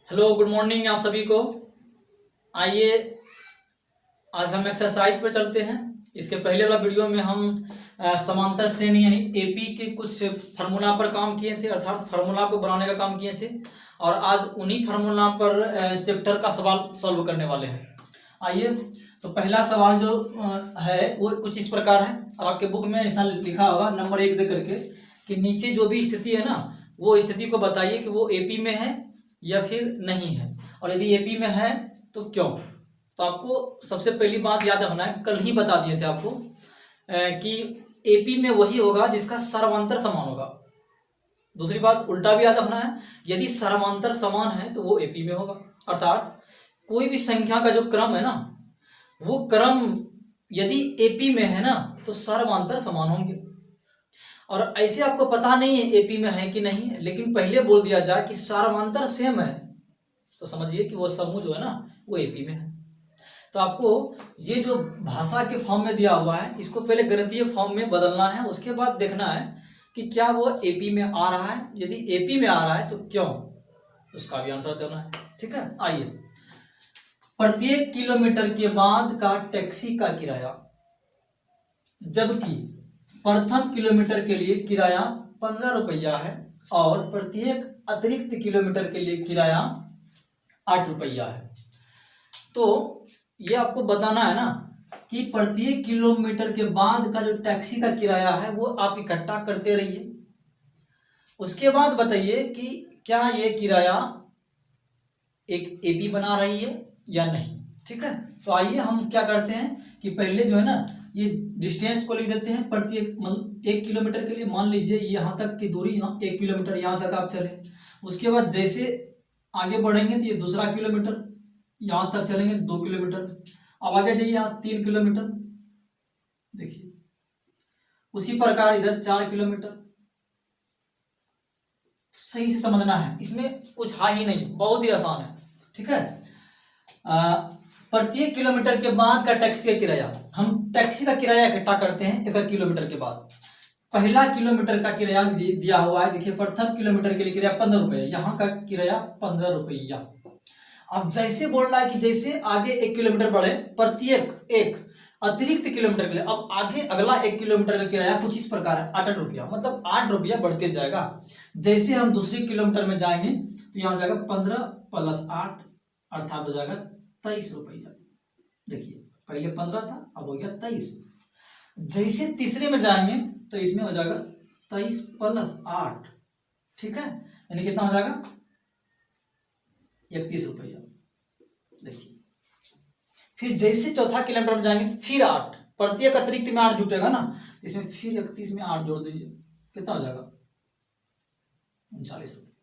Hello good morning आप सभी को। आइए आज हम एक्सरसाइज पर चलते हैं। इसके पहले वाला वीडियो में हम समांतर श्रेणी यानी एपी के कुछ फार्मूला पर काम किए थे, अर्थात फार्मूला को बनाने का काम किए थे। और आज उन्हीं फार्मूला पर चैप्टर का सवाल सॉल्व करने वाले हैं। आइए, तो पहला सवाल जो है वो कुछ इस प्रकार है, और आपके बुक में ऐसा लिखा होगा नंबर 1 दे करके कि नीचे जो भी स्थिति है ना, वो स्थिति को बताइए कि वो एपी में है या फिर नहीं है, और यदि एपी में है तो क्यों। तो आपको सबसे पहली बात याद रखना है, कल ही बता दिए थे आपको कि एपी में वही होगा जिसका सर्वांतर समान होगा। दूसरी बात उल्टा भी याद रखना है, यदि सर्वांतर समान है तो वो एपी में होगा। अर्थात कोई भी संख्या का जो क्रम है ना, वो क्रम यदि एपी में है ना तो सर्वांतर समान होंगे। और ऐसे आपको पता नहीं है एपी में है कि नहीं है, लेकिन पहले बोल दिया जाए कि सर्वांतर सेम है तो समझिए कि वो समूह जो है ना वो एपी में है। तो आपको ये जो भाषा के फॉर्म में दिया हुआ है इसको पहले गणितीय फॉर्म में बदलना है, उसके बाद देखना है कि क्या वो एपी में आ रहा है। यदि एपी में आ रहा है तो क्यों, उसका भी आंसर देना है। ठीक है, आइए। प्रत्येक किलोमीटर के बाद का टैक्सी का किराया, जबकि प्रथम किलोमीटर के लिए किराया 15 रुपया है और प्रत्येक अतिरिक्त किलोमीटर के लिए किराया 8 रुपया है। तो ये आपको बताना है ना कि प्रत्येक किलोमीटर के बाद का जो टैक्सी का किराया है वो आप इकट्ठा करते रहिए। उसके बाद बताइए कि क्या ये किराया एक एपी बना रही है या नहीं। ठीक है, तो आइए हम क्या करते हैं कि पहले जो है ना ये डिस्टेंस को लिख देते हैं। प्रत्येक मतलब 1 किलोमीटर के लिए मान लीजिए यहाँ तक की दूरी, यहाँ 1 किलोमीटर यहाँ तक आप चले। उसके बाद जैसे आगे बढ़ेंगे तो ये दूसरा किलोमीटर, यहाँ तक चलेंगे 2 किलोमीटर। अब आगे जाइए यहाँ 3 किलोमीटर, देखिए उसी प्रकार इधर 4 किलोमीटर। सही से समझना है, इसमें कुछ है ही नहीं, बहुत ही आसान है। ठीक है, प्रत्येक किलोमीटर के बाद का टैक्सी का किराया, हम टैक्सी का किराया इकट्ठा करते हैं 1 किलोमीटर के बाद। पहला किलोमीटर का किराया दिया हुआ है, देखिए प्रथम किलोमीटर के लिए किराया 15 रुपये, यहाँ का किराया 15 रुपया। अब जैसे बोल रहा है कि जैसे आगे 1 किलोमीटर बढ़े प्रत्येक एक अतिरिक्त किलोमीटर के लिए, अब आगे अगला 1 किलोमीटर का किराया कुछ इस प्रकार है 8 रुपया, मतलब 8 रुपया बढ़ते जाएगा। जैसे हम दूसरी किलोमीटर में जाएंगे तो यहाँ जाएगा 15 + 8 अर्थात हो जाएगा 23 रुपया। देखिए पहले 15 था, अब हो गया 23। जैसे तीसरे में जाएंगे तो इसमें हो जाएगा 23 + 8, ठीक है, यानी कितना हो जाएगा 31 रुपया। देखिए फिर जैसे चौथा किलोमीटर में जाएंगे तो फिर 8, प्रत्येक अतिरिक्त में 8 जुटेगा ना, इसमें फिर 31 में 8 जोड़ दीजिए, कितना हो जाएगा 39 रुपया।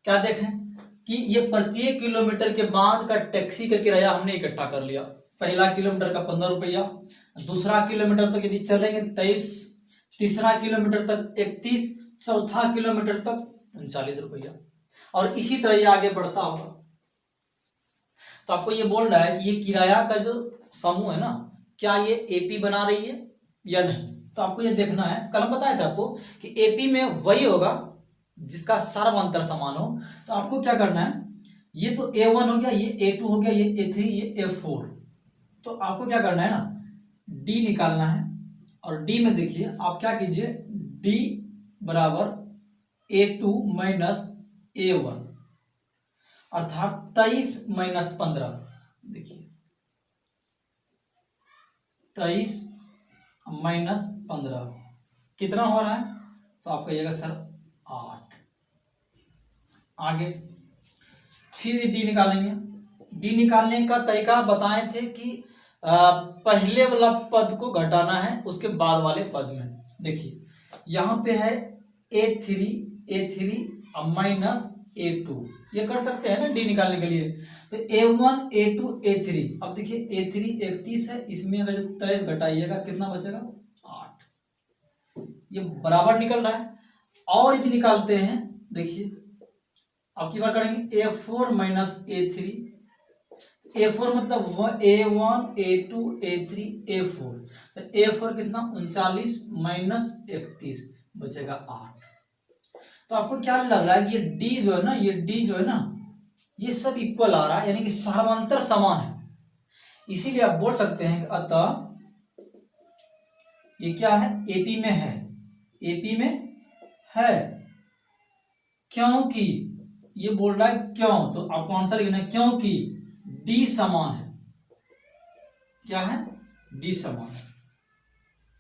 क्या देखें कि ये प्रत्येक किलोमीटर के बाद का टैक्सी का किराया हमने इकट्ठा कर लिया। पहला किलोमीटर का 15 रुपया, दूसरा किलोमीटर तक यदि चलेंगे 23, तीसरा किलोमीटर तक 31, चौथा किलोमीटर तक 39 रुपया, और इसी तरह ये आगे बढ़ता होगा। तो आपको ये बोल रहा है कि ये किराया का जो समूह है ना, क्या ये एपी बना रही है या नहीं। तो आपको ये देखना है, कल हम बताया था आपको कि एपी में वही होगा जिसका सर्वांतर समान हो। तो आपको क्या करना है, ये तो A1 हो गया, ये A2 हो गया, ये A3, ये A4। तो आपको क्या करना है ना, D निकालना है। और D में देखिए आप क्या कीजिए, D बराबर A2 - A1 अर्थात 23 - 15। देखिए 23 - 15 कितना हो रहा है, तो आप कहिएगा सर 8। आगे फिर डी निकालेंगे। डी निकालने का तरीका बताए थे कि पहले वाला पद को घटाना है उसके बाद वाले पद में। देखिए यहाँ पे है A3 - A2, ये कर सकते हैं ना डी निकालने के लिए। तो A1 A2 A3, अब देखिए A3 31 है, इसमें अगर 23 घटाइएगा कितना बचेगा 8, ये बराबर निकल रहा है। और यदि निकालते हैं, देखिए अब की बार करेंगे A4 - A3, A4 मतलब A1 A2 A3 A4, तो A4 कितना 39 - 31 बचेगा 8। तो आपको क्या लग रहा है कि ये डी जो है ना, ये डी जो है ना, ये सब इक्वल आ रहा है, यानी कि सार्वंतर समान है। इसीलिए आप बोल सकते हैं कि अतः ये क्या है, एपी में है, एपी में है, क्योंकि ये बोल रहा है क्यों, तो आपको आंसर लिखना है क्योंकि डी समान है। क्या है, डी समान है।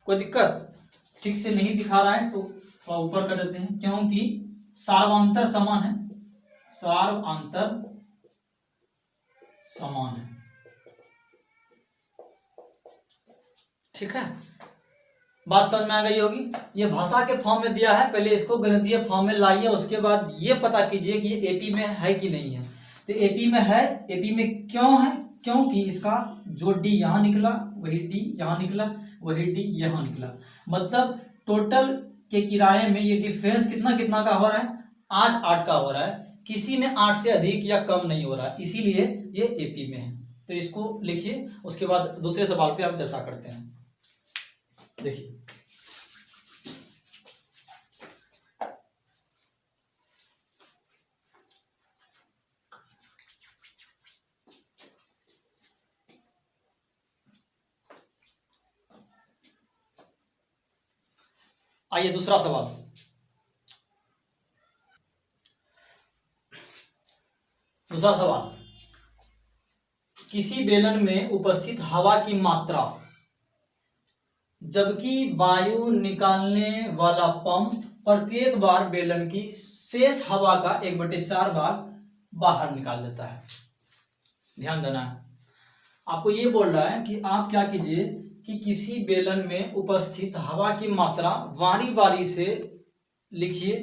कोई दिक्कत, ठीक से नहीं दिखा रहा है तो थोड़ा ऊपर कर देते हैं, क्योंकि सार्वंतर समान है, सार्वंतर समान है। ठीक है, बात समझ में आ गई होगी। ये भाषा के फॉर्म में दिया है, पहले इसको गणितीय फॉर्म में लाइए, उसके बाद ये पता कीजिए कि ये एपी में है कि नहीं है। तो एपी में है, एपी में क्यों है, क्योंकि इसका जो डी यहाँ निकला वही डी यहाँ निकला, वही डी यहाँ निकला, मतलब टोटल के किराए में ये डिफरेंस कितना कितना का हो रहा है, 8-8 का हो रहा है, किसी में 8 से अधिक या कम नहीं हो रहा है, इसीलिए ये एपी में है। तो इसको लिखिए, उसके बाद दूसरे सवाल पे हम चर्चा करते हैं। देखिए आइए दूसरा सवाल। दूसरा सवाल, किसी बेलन में उपस्थित हवा की मात्रा जबकि वायु निकालने वाला पंप प्रत्येक बार बेलन की शेष हवा का 1/4 भाग बाहर निकाल देता है। ध्यान देना है, आपको ये बोल रहा है कि आप क्या कीजिए कि किसी बेलन में उपस्थित हवा की मात्रा बारी बारी से लिखिए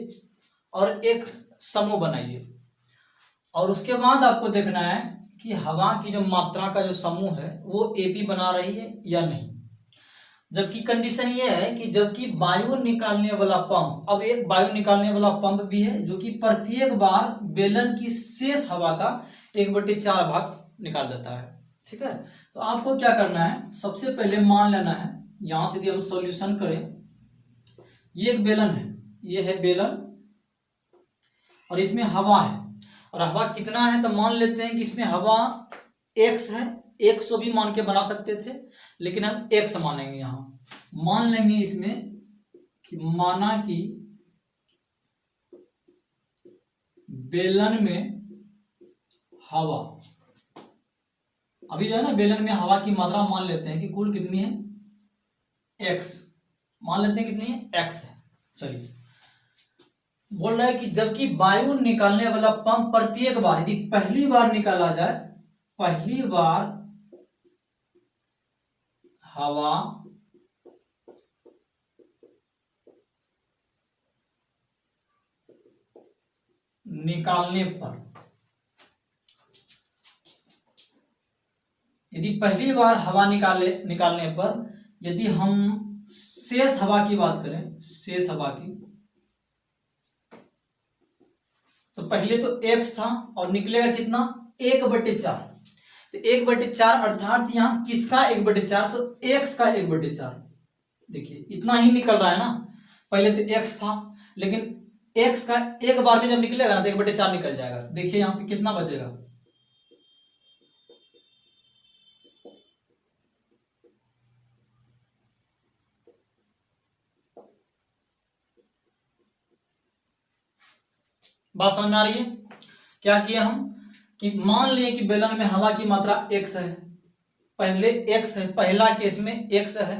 और एक समूह बनाइए, और उसके बाद आपको देखना है कि हवा की जो मात्रा का जो समूह है वो एपी बना रही है या नहीं। जबकि कंडीशन ये है कि जबकि वायु निकालने वाला पंप, अब एक वायु निकालने वाला पंप भी है जो कि प्रत्येक बार बेलन की शेष हवा का 1/4 भाग निकाल देता है। ठीक है, तो आपको क्या करना है, सबसे पहले मान लेना है, यहां से यदि हम सॉल्यूशन करें, ये एक बेलन है, ये है बेलन और इसमें हवा है, और हवा कितना है तो मान लेते हैं कि इसमें हवा x है, 100 भी मान के बना सकते थे, लेकिन हम x मानेंगे, यहां मान लेंगे इसमें कि माना कि बेलन में हवा, अभी जो है ना बेलन में हवा की मात्रा मान लेते हैं कि कुल कितनी है, x मान लेते हैं, कितनी है, x है। चलिए, बोल रहा है कि जबकि वायु निकालने वाला पंप प्रत्येक बार, यदि पहली बार निकाला जाए, पहली बार हवा निकालने पर, यदि पहली बार हवा निकालने पर यदि हम शेष हवा की बात करें, शेष हवा की, तो पहले तो x था और निकलेगा कितना, 1/4। तो 1/4 अर्थात यहाँ किसका 1/4, तो x का 1/4। देखिए इतना ही निकल रहा है ना, पहले तो x था, लेकिन x का एक बार में जब निकलेगा ना तो 1/4 निकल जाएगा। देखिए यहाँ पे कितना बचेगा, बात समझ में आ रही है। क्या किया हम कि मान लिए कि बेलन में हवा की मात्रा x है, पहले x है, पहला केस में x है,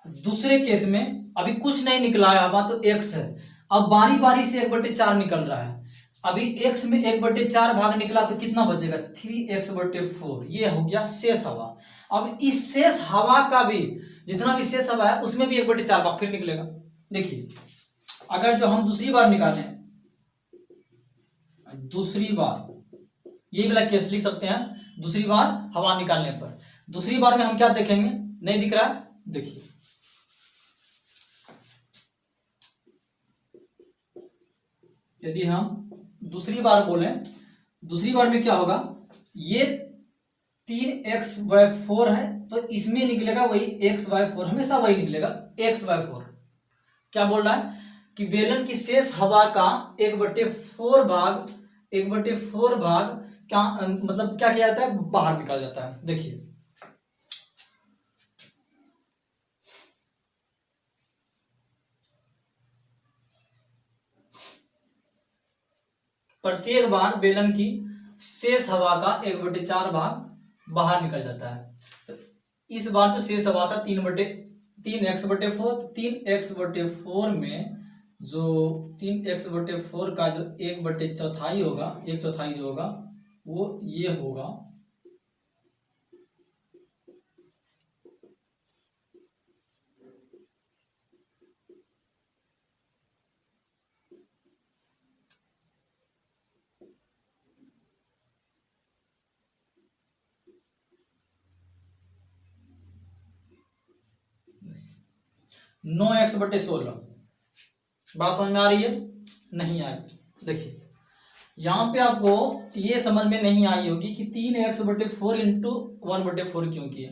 दूसरे केस में अभी कुछ नहीं निकला है हवा, तो x है, अब बारी बारी से 1/4 निकल रहा है, अभी x में 1/4 भाग निकला तो कितना बचेगा, 3x/4, ये हो गया शेष हवा। अब इस शेष हवा का भी, जितना भी शेष हवा है उसमें भी 1/4 भाग फिर निकलेगा। देखिए अगर जो हम दूसरी बार निकालें, दूसरी बार, ये वाला केस लिख सकते हैं, दूसरी बार हवा निकालने पर, दूसरी बार में हम क्या देखेंगे, नहीं दिख रहा है, देखिए यदि हम दूसरी बार बोलें, दूसरी बार में क्या होगा, ये 3x/4 है, तो इसमें निकलेगा वही x/4, हमेशा वही निकलेगा x/4। क्या बोल रहा है, कि बेलन की शेष हवा का 1/4 भाग, 1/4 भाग क्या मतलब क्या किया जाता है, बाहर निकल जाता है। देखिए प्रत्येक बार बेलन की शेष हवा का 1/4 भाग बाहर निकल जाता है। तो इस बार जो शेष हवा था 3x/4, 3x/4 में जो 3x/4 का जो 1/4 होगा, 1/4 जो होगा वो ये होगा। नौ x/16 बात समझ में आ रही है? नहीं आई। देखिए यहाँ पे आपको ये समझ में नहीं आई होगी कि 3x/4 इंटू 1/4 क्यों किया।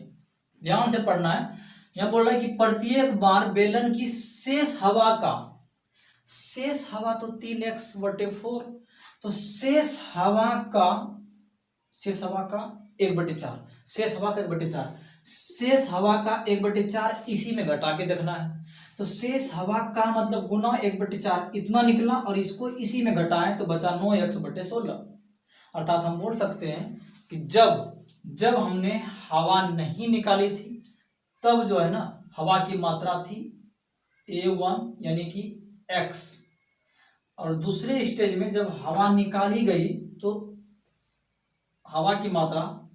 ध्यान से पढ़ना है। यहाँ बोल रहा है कि प्रत्येक बार बेलन की शेष हवा का, शेष हवा तो 3x/4, तो शेष हवा का 1/4, शेष हवा का 1/4, शेष हवा का 1/4 इसी में घटा के देखना है। तो शेष हवा का मतलब गुना 1/4 इतना निकला और इसको इसी में घटाएं तो बचा 9x/16। अर्थात हम बोल सकते हैं कि जब हमने हवा नहीं निकाली थी तब जो है ना हवा की मात्रा थी A1 यानी कि x, और दूसरे स्टेज में जब हवा निकाली गई तो हवा की मात्रा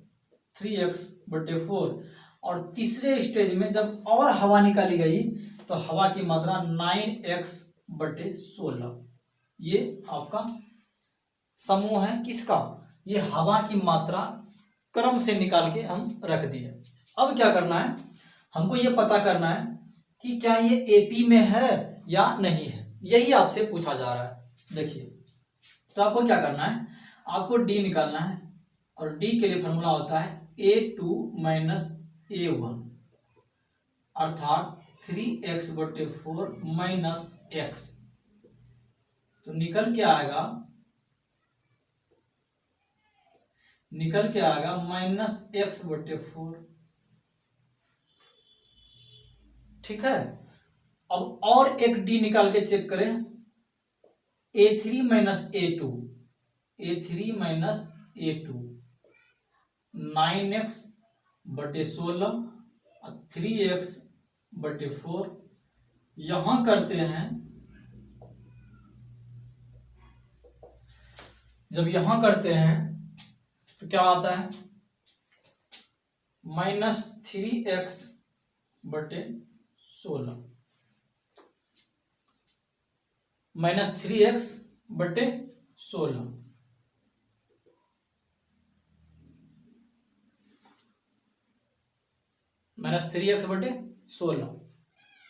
3x/4, और तीसरे स्टेज में जब और हवा निकाली गई तो हवा की मात्रा 9x/16। ये आपका समूह है किसका, ये हवा की मात्रा क्रम से निकाल के हम रख दिए। अब क्या करना है, हमको ये पता करना है कि क्या ये एपी में है या नहीं है, यही आपसे पूछा जा रहा है। देखिए तो आपको क्या करना है, आपको डी निकालना है, और डी के लिए फॉर्मूला होता है A2 - A1 अर्थात 3x/4 - x। तो निकल के आएगा -x/4। ठीक है। अब और एक डी निकाल के चेक करें, A3 - A2, A3 - A2 9x/16 और 3x/4 यहां करते हैं। जब यहां करते हैं तो क्या आता है, -3x/16, -3x/16 -3x/16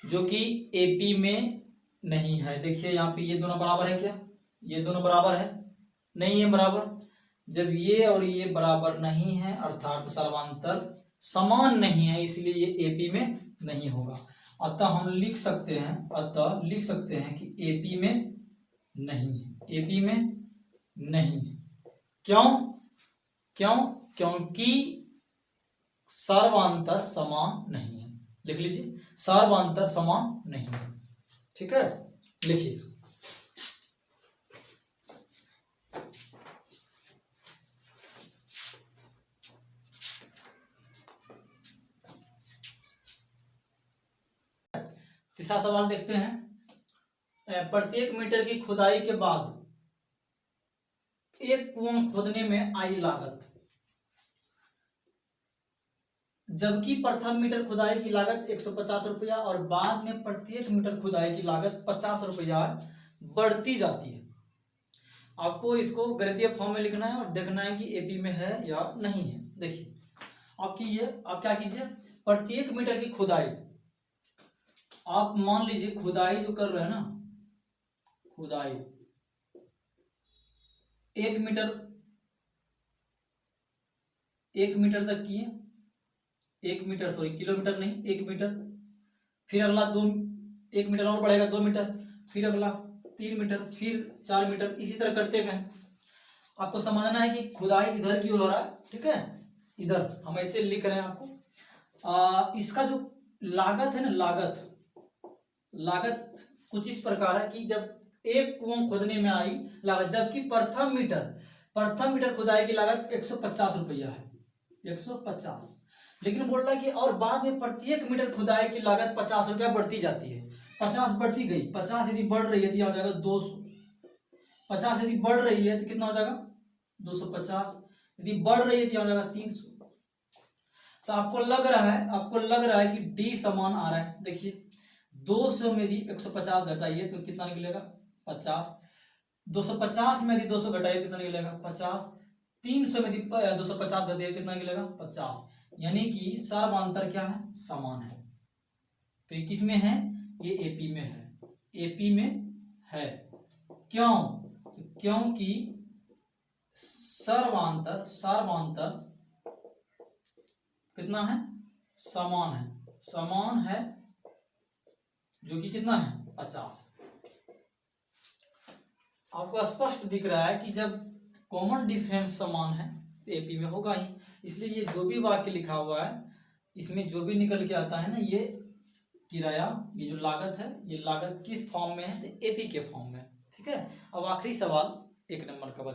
जो कि एपी में नहीं है। देखिए यहाँ पे ये दोनों बराबर है क्या, ये दोनों बराबर है, नहीं है बराबर। जब ये और ये बराबर नहीं है अर्थात सर्वांतर समान नहीं है, इसलिए ये एपी में नहीं होगा। अतः हम लिख सकते हैं कि एपी में नहीं है, एपी में नहीं है। क्यों? क्योंकि सर्वांतर समान नहीं है। लिख लीजिए, सर्वांतर समान नहीं है। ठीक है, लिखिए। तीसरा सवाल देखते हैं। प्रत्येक मीटर की खुदाई के बाद एक कुआं खोदने में आई लागत, जबकि प्रथम मीटर खुदाई की लागत 150 रुपया और बाद में प्रत्येक मीटर खुदाई की लागत 50 रुपया बढ़ती जाती है। आपको इसको गणितीय फॉर्म में लिखना है और देखना है कि एपी में है या नहीं है। देखिए आप क्या कीजिए, प्रत्येक मीटर की खुदाई, आप मान लीजिए खुदाई जो कर रहे हैं ना, खुदाई 1 मीटर तक किए, 1 मीटर, सॉरी किलोमीटर नहीं, 1 मीटर, फिर अगला 1 मीटर और बढ़ेगा 2 मीटर, फिर अगला 3 मीटर, फिर 4 मीटर, इसी तरह करते गए। आपको समझना है कि खुदाई इधर की ओर हो रहा है, ठीक है, इधर हम ऐसे लिख रहे हैं आपको। इसका जो लागत है ना, लागत कुछ इस प्रकार है कि जब एक कुआं खोदने में आई लागत, जबकि प्रथम मीटर खुदाई की लागत 150 रुपया है, 150। लेकिन बोल रहा है कि और बाद में प्रत्येक मीटर खुदाई की लागत 50 रुपया बढ़ती जाती है। 50 बढ़ती गई, 50 यदि बढ़ रही है तो यह हो जाएगा 200। 50 यदि बढ़ रही है तो कितना हो जाएगा 250, यदि बढ़ रही है तो यह हो जाएगा 300। तो आपको लग रहा है कि डी समान आ रहा है। देखिए 200 में यदि 150 घटाइए तो कितना निकलेगा 50। 250 में यदि 200 घटाइए कितना निकलेगा 50। 300 में यदि 250 घटाइए कितना निकलेगा 50। यानी कि सर्वांतर क्या है, समान है। तो ये किस में है, ये एपी में है, एपी में है। क्यों, क्योंकि सर्वांतर कितना है, समान है, जो कि कितना है 50। आपको स्पष्ट दिख रहा है कि जब कॉमन डिफरेंस समान है तो एपी में होगा ही। इसलिए ये जो भी वाक्य लिखा हुआ है इसमें जो भी निकल के आता है ना, ये किराया, ये जो लागत है, ये लागत किस फॉर्म में है, तो एपी के फॉर्म में। ठीक है। अब आखिरी सवाल 1 नंबर का बचा।